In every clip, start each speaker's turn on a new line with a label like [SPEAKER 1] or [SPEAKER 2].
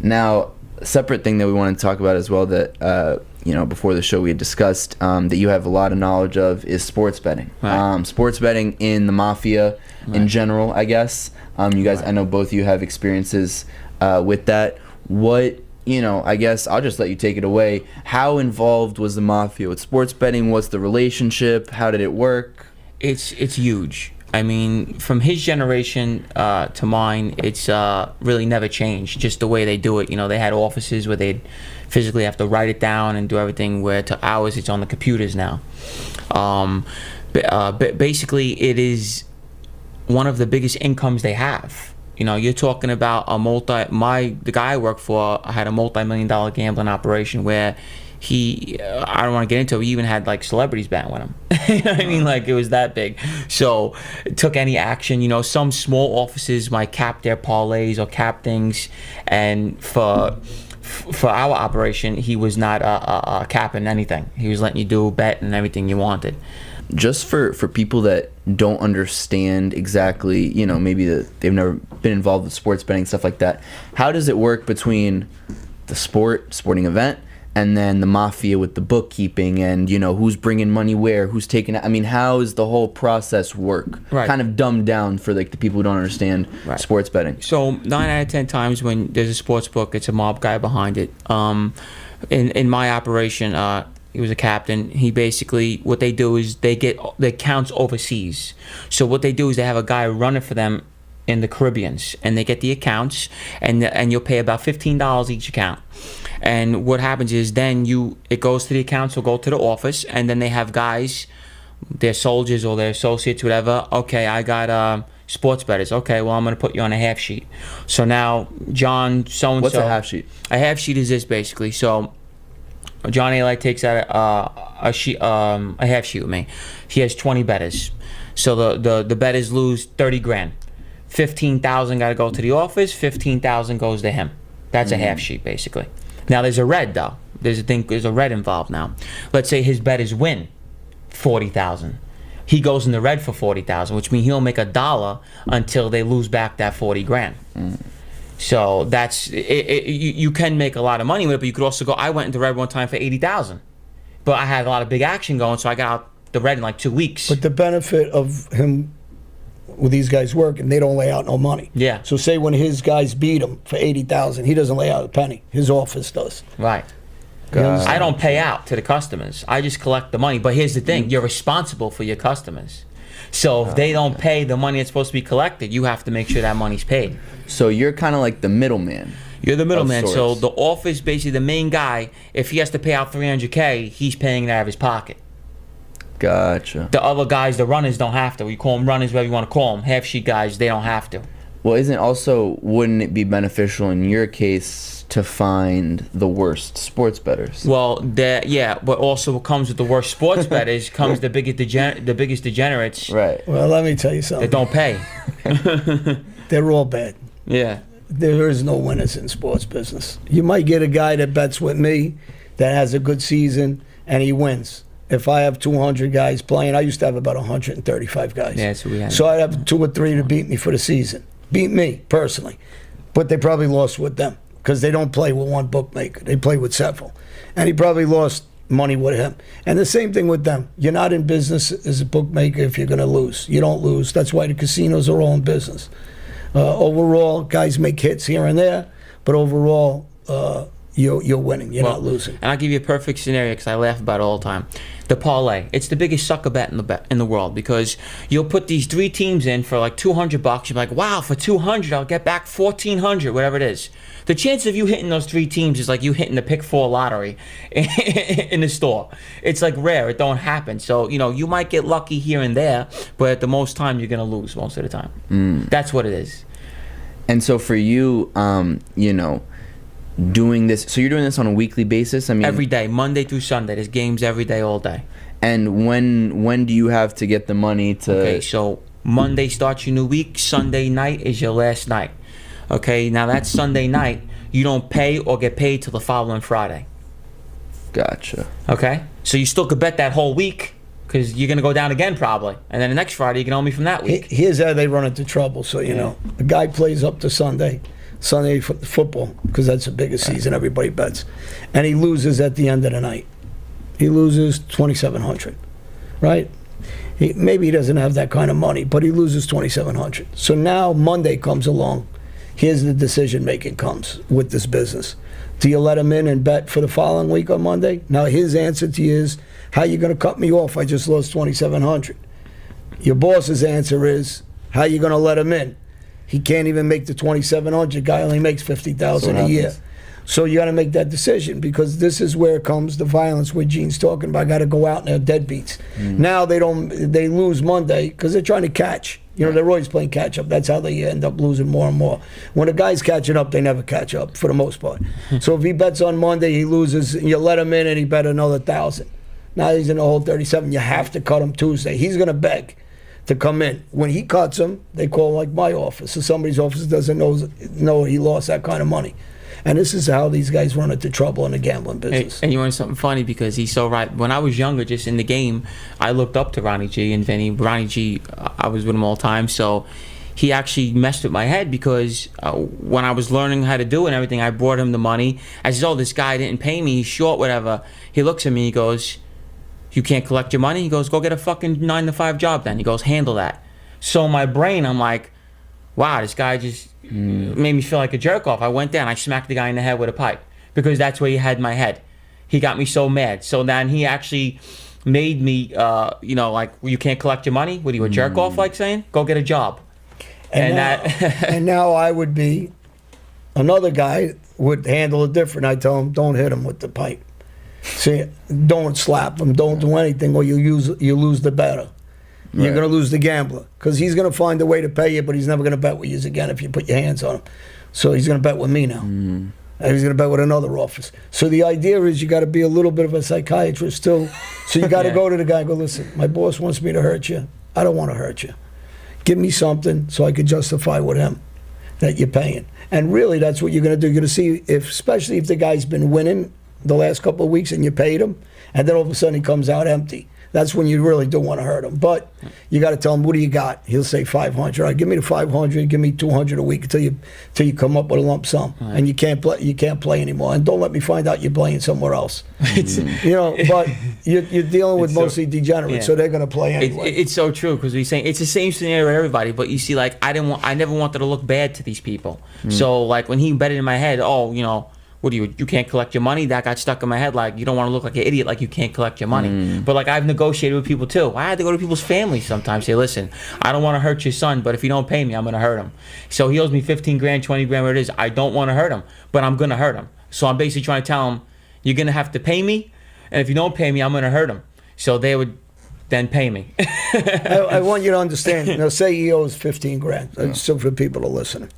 [SPEAKER 1] Now, a separate thing that we wanted to talk about as well that before the show we had discussed that you have a lot of knowledge of is sports betting.
[SPEAKER 2] Right.
[SPEAKER 1] Sports betting in the Mafia in general, I guess. You guys,
[SPEAKER 2] Right.
[SPEAKER 1] I know both of you have experiences with that. What, I guess I'll just let you take it away. How involved was the Mafia with sports betting? What's the relationship? How did it work?
[SPEAKER 2] It's huge. I mean, from his generation to mine, it's really never changed. Just the way they do it. They had offices where they'd physically have to write it down and do everything, where to ours, it's on the computers now. Basically, it is one of the biggest incomes they have. You're talking about the guy I work for had a multi-million-dollar gambling operation where I don't want to get into it, he even had like celebrities betting with him. You know what I mean? Like, it was that big. So it took any action. Some small offices might cap their parlays or cap things, and for our operation, he was not capping anything. He was letting you do bet and everything you wanted.
[SPEAKER 1] Just for people that don't understand exactly, maybe they've never been involved with sports betting, stuff like that, how does it work between the sporting event, and then the Mafia with the bookkeeping and, who's bringing money where, who's taking it? I mean, how does the whole process work?
[SPEAKER 2] Right.
[SPEAKER 1] Kind of dumbed down for the people who don't understand sports betting.
[SPEAKER 2] So 9 out of 10 times when there's a sports book, it's a mob guy behind it. In my operation, he was a captain. He basically, what they do is they get the accounts overseas. So what they do is they have a guy run it for them in the Caribbeans, and they get the accounts, and you'll pay about $15 each account. And what happens is then it goes to the accounts, will go to the office, and then they have guys, their soldiers or their associates, whatever. Okay, I got sports bettors. Okay, well, I'm going to put you on a half sheet. So now John so-and-so.
[SPEAKER 1] What's a half sheet? A
[SPEAKER 2] half sheet is this, basically. So John Alite takes out a half sheet with me. He has 20 bettors. So the bettors lose 30 grand. 15,000 got to go to the office. 15,000 goes to him. That's a half sheet, basically. Now there's a red though. There's a red involved now. Let's say his bettors win 40,000. He goes in the red for 40,000, which means he'll make $1 until they lose back that 40 grand. So that's it. You can make a lot of money with it, but you could also go. I went into red one time for 80,000, but I had a lot of big action going, so I got out the red in like 2 weeks.
[SPEAKER 3] But the benefit of him with these guys working, they don't lay out no money.
[SPEAKER 2] Yeah.
[SPEAKER 3] So say when his guys beat him for 80,000, he doesn't lay out a penny. His office does.
[SPEAKER 2] Right. I don't pay out to the customers. I just collect the money. But here's the thing: you're responsible for your customers. So if they don't pay the money that's supposed to be collected, you have to make sure that money's paid.
[SPEAKER 1] So you're kind of like the middleman.
[SPEAKER 2] You're the middleman. So the office, basically the main guy, if he has to pay out $300K, he's paying it out of his pocket.
[SPEAKER 1] Gotcha.
[SPEAKER 2] The other guys, the runners, don't have to. We call them runners, whatever you want to call them. Half sheet guys, they don't have to.
[SPEAKER 1] Well, wouldn't it be beneficial in your case to find the worst sports bettors?
[SPEAKER 2] Well, but also what comes with the worst sports bettors comes the biggest degenerates.
[SPEAKER 1] Right.
[SPEAKER 3] Well, let me tell you something.
[SPEAKER 2] That don't pay.
[SPEAKER 3] They're all bad.
[SPEAKER 2] Yeah.
[SPEAKER 3] There is no winners in sports business. You might get a guy that bets with me that has a good season and he wins. If I have 200 guys playing, I used to have about 135 guys.
[SPEAKER 2] Yeah, so we had.
[SPEAKER 3] So I'd have 2 or 3 to beat me for the season. Beat me, personally. But they probably lost with them because they don't play with one bookmaker. They play with several. And he probably lost money with him. And the same thing with them. You're not in business as a bookmaker if you're going to lose. You don't lose. That's why the casinos are all in business. Overall, guys make hits here and there, but overall, you're winning. You're not losing.
[SPEAKER 2] And I'll give you a perfect scenario because I laugh about it all the time. The parlay. It's the biggest sucker bet in the world because you'll put these 3 teams in for like $200. You're like, wow, for $200 I'll get back $1,400, whatever it is. The chance of you hitting those 3 teams is like you hitting the pick 4 lottery in the store. It's like rare. It don't happen. So you might get lucky here and there, but at the most time you're gonna lose most of the time. That's what it is.
[SPEAKER 1] And so for you, doing this, so you're doing this on a weekly basis? I mean,
[SPEAKER 2] every day, Monday through Sunday. There's games every day, all day.
[SPEAKER 1] And when do you have to get the money to?
[SPEAKER 2] Okay, so Monday starts your new week. Sunday night is your last night. Okay, now that Sunday night, you don't pay or get paid till the following Friday.
[SPEAKER 1] Gotcha.
[SPEAKER 2] Okay, so you still could bet that whole week because you're gonna go down again probably, and then the next Friday you can owe me from that week.
[SPEAKER 3] Here's how they run into trouble. So you know, a guy plays up to Sunday. Sunday football, because that's the biggest season, everybody bets. And he loses at the end of the night. He loses $2,700, right? Maybe he doesn't have that kind of money, but he loses $2,700. So now Monday comes along. Here's the decision making comes with this business. Do you let him in and bet for the following week on Monday? Now his answer to you is, how you going to cut me off? I just lost $2,700. Your boss's answer is, how you going to let him in? He can't even make the $2,700. Guy only makes $50,000 a year. So you got to make that decision, because this is where comes the violence where Gene's talking about. Got to go out and they're deadbeats. Now they lose Monday because they're trying to catch. You know, they're always playing catch up. That's how they end up losing more and more. When a guy's catching up, they never catch up for the most part. So if he bets on Monday, he loses, and you let him in and he bet another 1,000. Now he's in the hole 37. You have to cut him Tuesday. He's going to beg to come in. When he cuts him, they call like my office. So somebody's office doesn't know he lost that kind of money. And this is how these guys run into trouble in the gambling business.
[SPEAKER 2] And you want something funny, because he's so right. When I was younger, just in the game, I looked up to Ronnie G and Vinny. Ronnie G, I was with him all the time, so he actually messed with my head, because when I was learning how to do it and everything, I brought him the money. I said, oh, this guy didn't pay me, he's short, whatever. He looks at me, he goes, you can't collect your money? He goes, go get a fucking 9-to-5 job then. He goes, handle that. So in my brain, I'm like, wow, this guy just made me feel like a jerk off. I went there and I smacked the guy in the head with a pipe, because that's where he had my head. He got me so mad. So then he actually made me, like, you can't collect your money? What are you, a jerk off, like saying? Go get a job.
[SPEAKER 3] And now I would be, another guy would handle it different. I tell him, don't hit him with the pipe. See, don't slap him, don't do anything, or you lose the better. You're going to lose the gambler, because he's going to find a way to pay you, but he's never going to bet with you again if you put your hands on him. So he's going to bet with me now. And he's going to bet with another office. So the idea is you got to be a little bit of a psychiatrist too. So you got to go to the guy and go, listen, my boss wants me to hurt you. I don't want to hurt you. Give me something so I can justify with him that you're paying. And really, that's what you're going to do. You're going to see, especially if the guy's been winning the last couple of weeks and you paid him, and then all of a sudden he comes out empty. That's when you really do want to hurt him. But you got to tell him, what do you got? He'll say 500. All right, give me the 500. Give me 200 a week until you come up with a lump sum. Right. And you can't play anymore. And don't let me find out you're playing somewhere else. But you're dealing with mostly degenerates, so they're going to play anyway.
[SPEAKER 2] It's so true, because we're saying it's the same scenario with everybody. But you see, like, I never wanted to look bad to these people. So like when he betted in my head, what do you can't collect your money? That got stuck in my head, like, you don't want to look like an idiot, like you can't collect your money. But like, I've negotiated with people too. I had to go to people's families sometimes, say, listen, I don't want to hurt your son, but if you don't pay me, I'm going to hurt him. So he owes me 15 grand, 20 grand, whatever it is. I don't want to hurt him, but I'm going to hurt him. So I'm basically trying to tell him, you're going to have to pay me, and if you don't pay me, I'm going to hurt him. So they would then pay me.
[SPEAKER 3] I want you to understand, say he owes 15 grand, so for people to listen.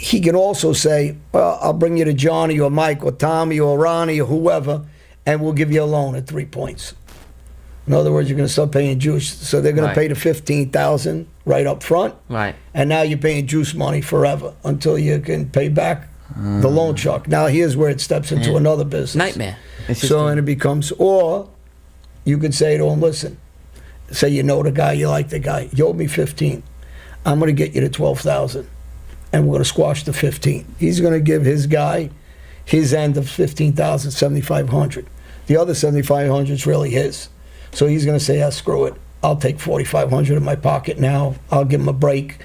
[SPEAKER 3] He can also say, well, I'll bring you to Johnny or Mike or Tommy or Ronnie or whoever, and we'll give you a loan at 3 points. In other words, you're going to start paying juice. So they're going to pay the $15,000 right up front. Right. And now you're paying juice money forever until you can pay back the loan shark. Now here's where it steps into another business.
[SPEAKER 2] Nightmare.
[SPEAKER 3] And it becomes, or you could say to him, listen, say you know the guy, you like the guy. You owe me 15. I'm going to get you to 12,000. And we're going to squash the 15. He's going to give his guy his end of 15,000, 7,500. The other 7,500 is really his. So he's going to say, screw it. I'll take 4,500 in my pocket now. I'll give him a break,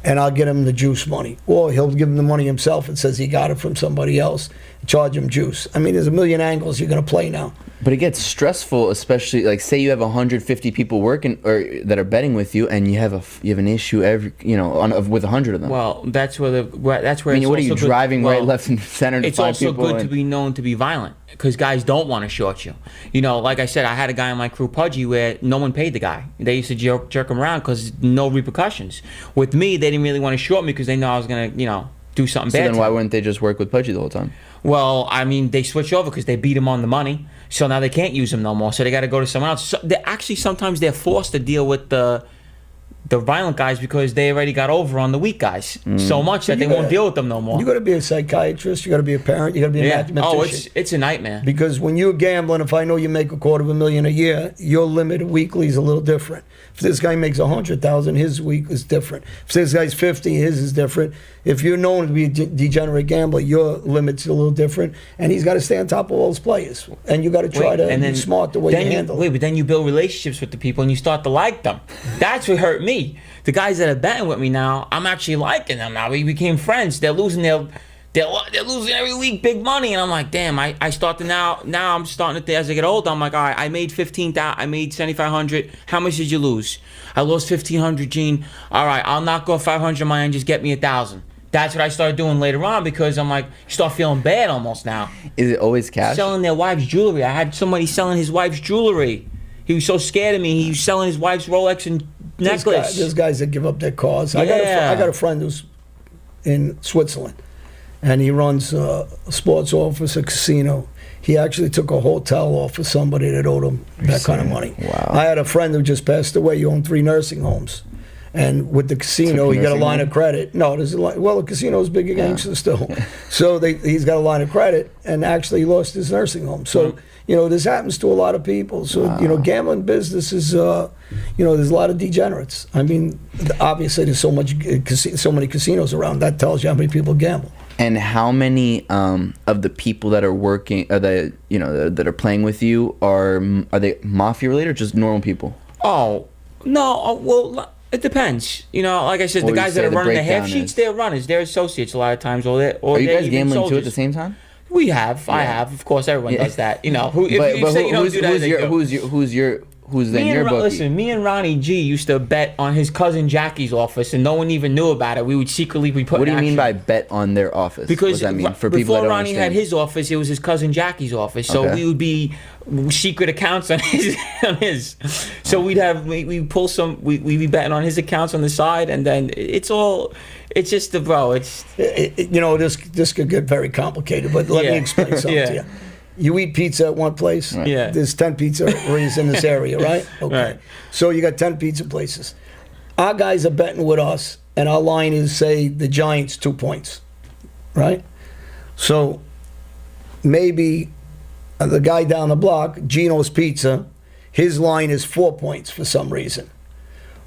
[SPEAKER 3] and I'll get him the juice money. Or he'll give him the money himself and says he got it from somebody else, charge him juice. I mean, there's a million angles you're going to play now.
[SPEAKER 1] But it gets stressful, especially like say you have 150 people working or that are betting with you, and you have an issue with 100 of them.
[SPEAKER 2] Well, that's where
[SPEAKER 1] what are you driving right, left, and center? To
[SPEAKER 2] it's
[SPEAKER 1] find
[SPEAKER 2] also
[SPEAKER 1] people
[SPEAKER 2] good to be known to be violent, because guys don't want to short you. Like I said, I had a guy on my crew, Pudgy, where no one paid the guy. They used to jerk him around because no repercussions. With me, they didn't really want to short me because they know I was gonna do something bad.
[SPEAKER 1] So then why wouldn't they just work with Pudgy the whole time?
[SPEAKER 2] Well, I mean, they switch over because they beat him on the money. So now they can't use him no more. So they got to go to someone else. So sometimes they're forced to deal with the the violent guys because they already got over on the weak guys so much that they won't deal with them no more.
[SPEAKER 3] You got to be a psychiatrist. You got to be a parent. You got to be a mathematician.
[SPEAKER 2] Oh, it's a nightmare.
[SPEAKER 3] Because when you're gambling, if I know you make $250,000 a year, your limit weekly is a little different. If this guy makes 100,000, his week is different. If this guy's 50, his is different. If you're known to be a degenerate gambler, your limit's a little different. And he's got to stay on top of all his players. And you got to try to be smart the way you handle it.
[SPEAKER 2] But then you build relationships with the people and you start to like them. That's what hurt me. The guys that are betting with me now, I'm actually liking them now. We became friends. They're losing they're losing every week big money, and I'm like, damn. I start to now I'm starting to think, as I get older, I'm like, all right, I made 15,000, I made 7,500. How much did you lose? I lost 1,500, Gene. All right, I'll knock off 500 of mine and just get me 1,000. That's what I started doing later on because I'm like, you start feeling bad almost now.
[SPEAKER 1] Is it always cash?
[SPEAKER 2] Selling their wife's jewelry. I had somebody selling his wife's jewelry. He was so scared of me. He was selling his wife's Rolex and necklace.
[SPEAKER 3] There's guys that give up their cars.
[SPEAKER 2] Yeah.
[SPEAKER 3] I got a friend who's in Switzerland, and he runs a sports office, a casino. He actually took a hotel off for somebody that owed him that kind of money.
[SPEAKER 1] Wow.
[SPEAKER 3] I had a friend who just passed away. He owned 3 nursing homes. And with the casino, he got a line of credit. No, there's a line. Well, the casino's big against it still. So he's got a line of credit, and actually he lost his nursing home. So, this happens to a lot of people. So, gambling business is, there's a lot of degenerates. I mean, obviously there's so many casinos around. That tells you how many people gamble.
[SPEAKER 1] And how many of the people that are working, that are playing with you, are they Mafia related or just normal people?
[SPEAKER 2] Oh, no. Well, it depends. Like I said, the guys that are running the half sheets, they're runners. They're associates a lot of times. Or
[SPEAKER 1] are you guys gambling soldiers too at the same time?
[SPEAKER 2] We have. Yeah. I have. Of course, everyone does that.
[SPEAKER 1] Who's then your bookie?
[SPEAKER 2] Listen, me and Ronnie G used to bet on his cousin Jackie's office, and no one even knew about it. We would secretly put.
[SPEAKER 1] What do you mean by bet on their office?
[SPEAKER 2] Because
[SPEAKER 1] what does that mean for people that don't
[SPEAKER 2] Ronnie
[SPEAKER 1] understand?
[SPEAKER 2] had his office, it was his cousin Jackie's office. So we would be secret accounts on his. So we pull some. We'd be betting on his accounts on the side, and then it's just
[SPEAKER 3] this could get very complicated, but let me explain something to you. You eat pizza at one place.
[SPEAKER 1] Right.
[SPEAKER 2] Yeah.
[SPEAKER 3] There's 10 pizzerias in this area, right? Okay.
[SPEAKER 2] Right.
[SPEAKER 3] So you got 10 pizza places. Our guys are betting with us, and our line is, say, the Giants 2 points, right? So maybe the guy down the block, Gino's Pizza, his line is 4 points for some reason.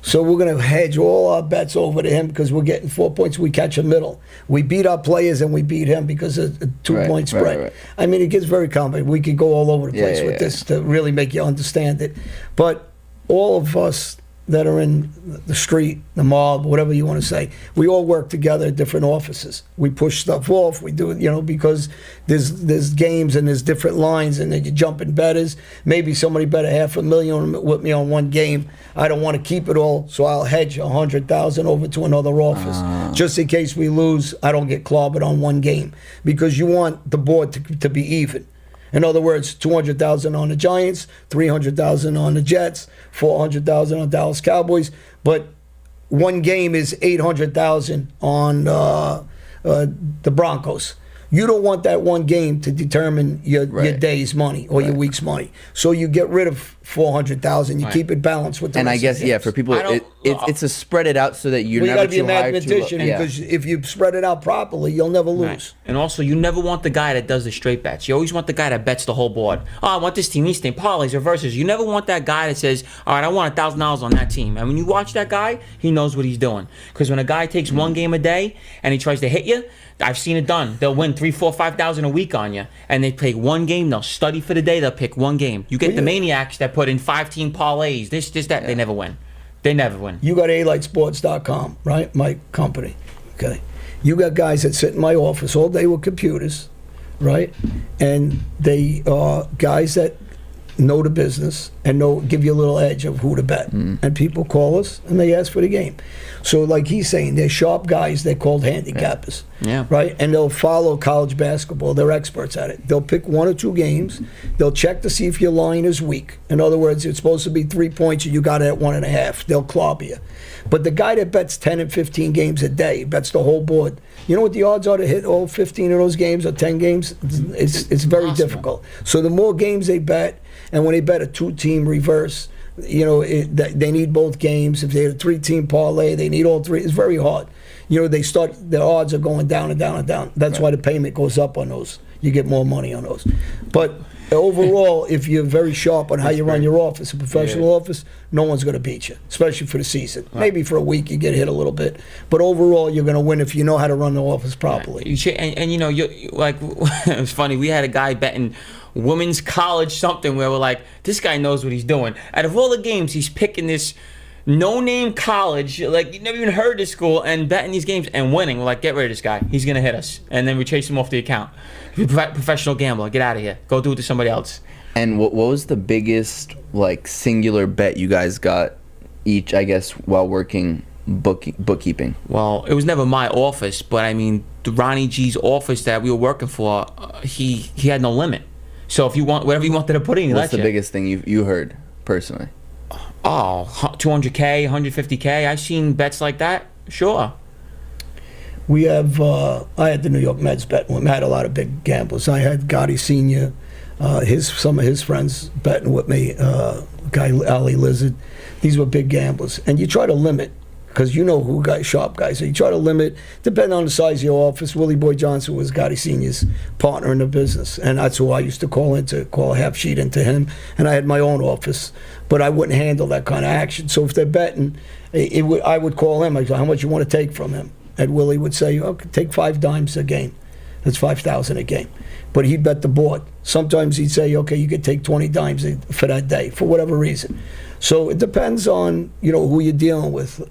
[SPEAKER 3] So we're going to hedge all our bets over to him because we're getting 4 points. We catch a middle. We beat our players and we beat him because of a 2 point spread.
[SPEAKER 1] Right.
[SPEAKER 3] I mean, it gets very complicated. We could go all over the place with this to really make you understand it. But all of us that are in the street, the mob, whatever you want to say, we all work together at different offices. We push stuff off. We do it, because there's games and there's different lines, and then you jump in betters. Maybe somebody bet $500,000 with me on one game. I don't want to keep it all, so I'll hedge 100,000 over to another office. Just in case we lose, I don't get clobbered on one game, because you want the board to be even. In other words, 200,000 on the Giants, 300,000 on the Jets, 400,000 on Dallas Cowboys, but one game is 800,000 on the Broncos. You don't want that one game to determine your day's money or your week's money. So you get rid of 400,000. You keep it balanced with the rest
[SPEAKER 1] I guess,
[SPEAKER 3] of the
[SPEAKER 1] for people, it's to spread it out so that you're never too high. You got to be a mathematician
[SPEAKER 3] because if you spread it out properly, you'll never lose.
[SPEAKER 2] Right. And also, you never want the guy that does the straight bets. You always want the guy that bets the whole board. Oh, I want this team, parlays, reverses. You never want that guy that says, all right, I want $1,000 on that team. And when you watch that guy, he knows what he's doing. Because when a guy takes one game a day and he tries to hit you, I've seen it done. They'll win 3, 4, 5,000 a week on you, and they take one game. They'll study for the day. They'll pick one game. You get the maniacs that put in 5-team parlays. This, that. They never win. They never win.
[SPEAKER 3] You got AliteSports.com, right? My company. Okay. You got guys that sit in my office all day with computers, right? And they are guys that know the business and give you a little edge of who to bet. And people call us and they ask for the game. So like he's saying, they're sharp guys. They're called handicappers.
[SPEAKER 2] Yeah.
[SPEAKER 3] Right? And they'll follow college basketball. They're experts at it. They'll pick 1 or 2 games. They'll check to see if your line is weak. In other words, it's supposed to be 3 points and you got it at 1.5. They'll clobber you. But the guy that bets 10 and 15 games a day, bets the whole board, you know what the odds are to hit all 15 of those games or 10 games? It's very difficult. So the more games they bet, and when they bet a 2-team reverse, they need both games. If they had a 3-team parlay, they need all three. It's very hard. The odds are going down and down and down. That's why the payment goes up on those. You get more money on those. But overall, if you're very sharp on how you run your office, a professional office, no one's going to beat you, especially for the season. Right. Maybe for a week you get hit a little bit, but overall you're going to win if you know how to run the office properly.
[SPEAKER 2] And you like it was funny. We had a guy betting women's college something where we're like, this guy knows what he's doing. Out of all the games, he's picking this no-name college, like you never even heard this school, and betting these games and winning. We're like, get rid of this guy. He's going to hit us. And then we chase him off the account. You're a professional gambler. Get out of here. Go do it to somebody else.
[SPEAKER 1] And what was the biggest, like, singular bet you guys got each, I guess, while working bookkeeping?
[SPEAKER 2] Well, it was never my office, but I mean, the Ronnie G's office that we were working for, he had no limit. So if you want, whatever you wanted to put in,
[SPEAKER 1] what's the biggest thing you heard, personally?
[SPEAKER 2] Oh, 200K, 150K. I've seen bets like that. Sure.
[SPEAKER 3] We have. I had the New York Mets bet. We had a lot of big gamblers. I had Gotti Senior, some of his friends betting with me. Guy Ali Lizard. These were big gamblers, and you try to limit because you know who sharp guys. So you try to limit, depending on the size of your office. Willie Boy Johnson was Gotti Senior's partner in the business, and that's who I used to call a half sheet into him. And I had my own office, but I wouldn't handle that kind of action. So if they're betting, I would call him. I'd say, how much you want to take from him? And Willie would say, okay, take 5 dimes a game. That's $5,000 a game. But he'd bet the board. Sometimes he'd say, okay, you could take 20 dimes for that day, for whatever reason. So it depends on, who you're dealing with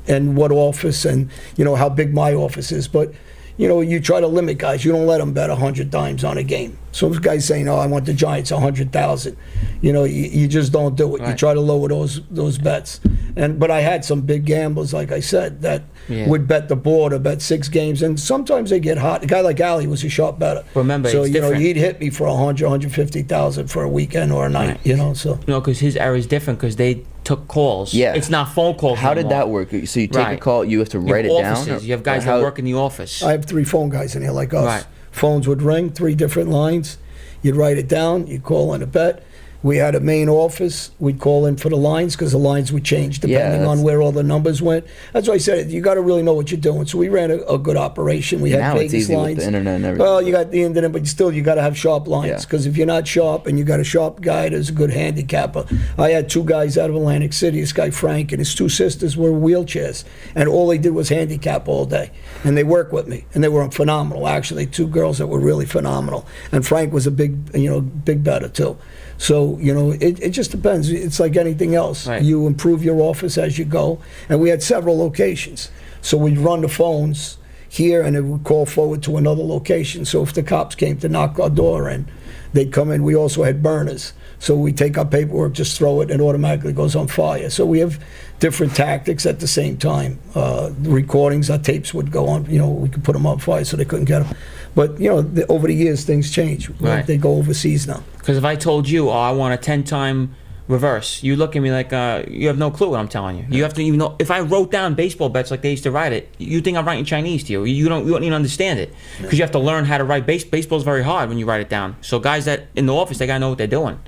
[SPEAKER 3] and what office and, how big my office is. But, you try to limit guys. You don't let them bet 100 dimes on a game. So if guys saying, I want the Giants 100,000, you just don't do it. Right. You try to lower those bets. But I had some big gamblers, like I said, that would bet the board or bet 6 games, and sometimes they get hot. A guy like Ali was a sharp better.
[SPEAKER 2] Remember,
[SPEAKER 3] so
[SPEAKER 2] different.
[SPEAKER 3] He'd hit me for 150,000 for a weekend or a night.
[SPEAKER 2] Right.
[SPEAKER 3] So
[SPEAKER 2] because his era is different because they took calls.
[SPEAKER 1] Yeah,
[SPEAKER 2] it's not phone calls.
[SPEAKER 1] How did that work? So you take a call, you have to write it down.
[SPEAKER 2] You have guys that work in the office.
[SPEAKER 3] I have 3 phone guys in here like us.
[SPEAKER 2] Right.
[SPEAKER 3] Phones would ring, 3 different lines. You'd write it down. You'd call in a bet. We had a main office. We'd call in for the lines because the lines would change depending on where all the numbers went. That's why I said you got to really know what you're doing. So we ran a good operation. We had
[SPEAKER 1] now
[SPEAKER 3] Vegas
[SPEAKER 1] it's easy
[SPEAKER 3] lines.
[SPEAKER 1] With the internet and everything.
[SPEAKER 3] Well, you got the internet, but still you got to have sharp lines because if you're not sharp and you got a sharp guy that's a good handicapper. I had 2 guys out of Atlantic City. This guy Frank and his 2 sisters were in wheelchairs, and all they did was handicap all day. And they worked with me, and they were phenomenal. Actually, 2 girls that were really phenomenal. And Frank was a big better too. So, it just depends. It's like anything else.
[SPEAKER 2] Right.
[SPEAKER 3] You improve your office as you go. And we had several locations. So we'd run the phones here and it would call forward to another location. So if the cops came to knock our door in, they'd come in. We also had burners. So we take our paperwork, just throw it, and it automatically goes on fire. So we have different tactics at the same time. The recordings, our tapes would go on. We could put them on fire so they couldn't get them. But, over the years, things change.
[SPEAKER 2] Right.
[SPEAKER 3] They go overseas now.
[SPEAKER 2] Because if I told you, I want a 10-time reverse, you look at me like you have no clue what I'm telling you. You have to even know. If I wrote down baseball bets like they used to write it, you think I'm writing Chinese to you. You don't even understand it because you have to learn how to write. Baseball's very hard when you write it down. So guys that in the office, they gotta know what they're doing.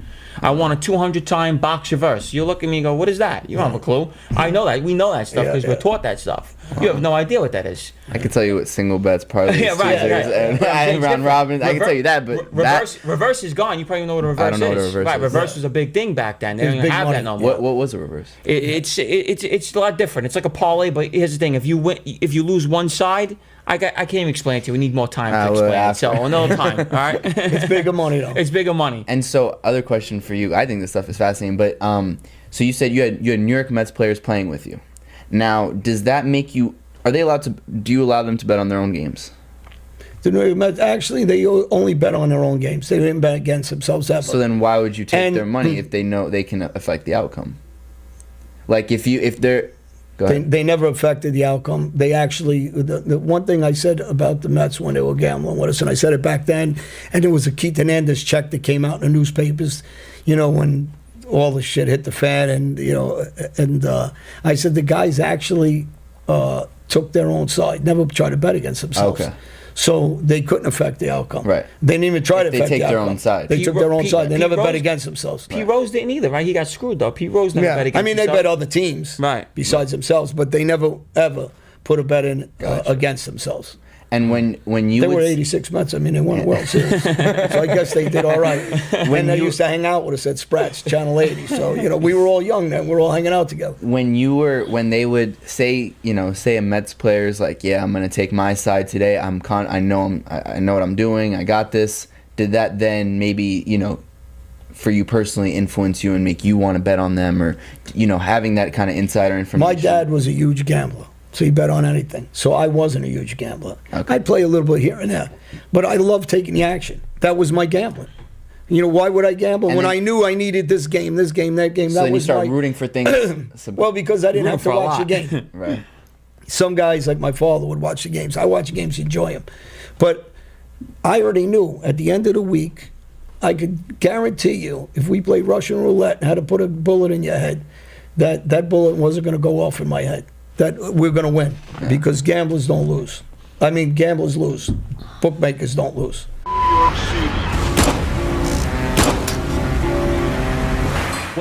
[SPEAKER 2] I want a 200-time box reverse. You look at me and go, what is that? You don't have a clue. I know that. We know that stuff because we're taught that stuff. You have no idea what that is.
[SPEAKER 1] I can tell you what single bets, parlays,
[SPEAKER 2] right.
[SPEAKER 1] and round robins. I can tell you that, but
[SPEAKER 2] reverse is gone. You probably don't know what a reverse is.
[SPEAKER 1] I don't know what a reverse is.
[SPEAKER 2] Right, reverse was a big thing back then. They don't even have that no more.
[SPEAKER 1] What was a reverse?
[SPEAKER 2] It's a lot different. It's like a parlay, but here's the thing: if you lose one side, I can't even explain it to you. We need more time to explain it. So another time, all right?
[SPEAKER 3] It's bigger money though.
[SPEAKER 2] It's bigger money.
[SPEAKER 1] And so, other question for you. I think this stuff is fascinating. But so you said you had New York Mets players playing with you. Now, does that make you? Are they allowed to? Do you allow them to bet on their own games?
[SPEAKER 3] The New York Mets, actually, they only bet on their own games. They didn't bet against themselves ever.
[SPEAKER 1] So then, why would you take their money if they know they can affect the outcome? Like if they're
[SPEAKER 3] They never affected the outcome. They actually, the one thing I said about the Mets when they were gambling with us, and I said it back then, and there was a Keith Hernandez check that came out in the newspapers, when all the shit hit the fan, and I said the guys actually took their own side, never tried to bet against themselves.
[SPEAKER 1] Okay.
[SPEAKER 3] So they couldn't affect the outcome.
[SPEAKER 1] Right.
[SPEAKER 3] They didn't even try to
[SPEAKER 1] They
[SPEAKER 3] affect
[SPEAKER 1] take
[SPEAKER 3] the
[SPEAKER 1] their
[SPEAKER 3] outcome.
[SPEAKER 1] own side.
[SPEAKER 3] They took their own side. They
[SPEAKER 2] Pete
[SPEAKER 3] never bet
[SPEAKER 2] Rose-
[SPEAKER 3] against themselves.
[SPEAKER 2] Pete Rose didn't either, right? He got screwed though. Pete Rose never bet against
[SPEAKER 3] I mean, they
[SPEAKER 2] himself.
[SPEAKER 3] bet other teams,
[SPEAKER 2] Right.
[SPEAKER 3] besides themselves, but they never ever put a bet in against themselves.
[SPEAKER 1] And when you
[SPEAKER 3] They
[SPEAKER 1] would
[SPEAKER 3] were 86 Mets. I mean, they won a World Series. So I guess they did all right.
[SPEAKER 1] When
[SPEAKER 3] And they
[SPEAKER 1] you-
[SPEAKER 3] used to hang out with us at Spratz, Channel 80. So, we were all young then. We were all hanging out together.
[SPEAKER 1] when they would say a Mets player's like, yeah, I'm gonna take my side today. I know what I'm doing. I got this. Did that then maybe for you personally influence you and make you want to bet on them, or having that kind of insider information?
[SPEAKER 3] My dad was a huge gambler, so he bet on anything. So I wasn't a huge gambler.
[SPEAKER 1] Okay.
[SPEAKER 3] I'd play a little bit here and there, but I loved taking the action. That was my gambling. Why would I gamble
[SPEAKER 1] And
[SPEAKER 3] when
[SPEAKER 1] then-
[SPEAKER 3] I knew I needed this game, that game?
[SPEAKER 1] So
[SPEAKER 3] that
[SPEAKER 1] then you
[SPEAKER 3] was
[SPEAKER 1] start
[SPEAKER 3] my,
[SPEAKER 1] rooting for things.
[SPEAKER 3] Well, because I didn't
[SPEAKER 2] Rooting
[SPEAKER 3] have to
[SPEAKER 2] for a
[SPEAKER 3] watch the
[SPEAKER 2] lot.
[SPEAKER 3] game.
[SPEAKER 1] Right.
[SPEAKER 3] Some guys like my father would watch the games. I watch the games, enjoy them. But I already knew at the end of the week, I could guarantee you, if we played Russian roulette and had to put a bullet in your head, that bullet wasn't going to go off in my head. That we're going to win because gamblers don't lose. I mean, gamblers lose. Bookmakers don't lose.
[SPEAKER 4] New York City.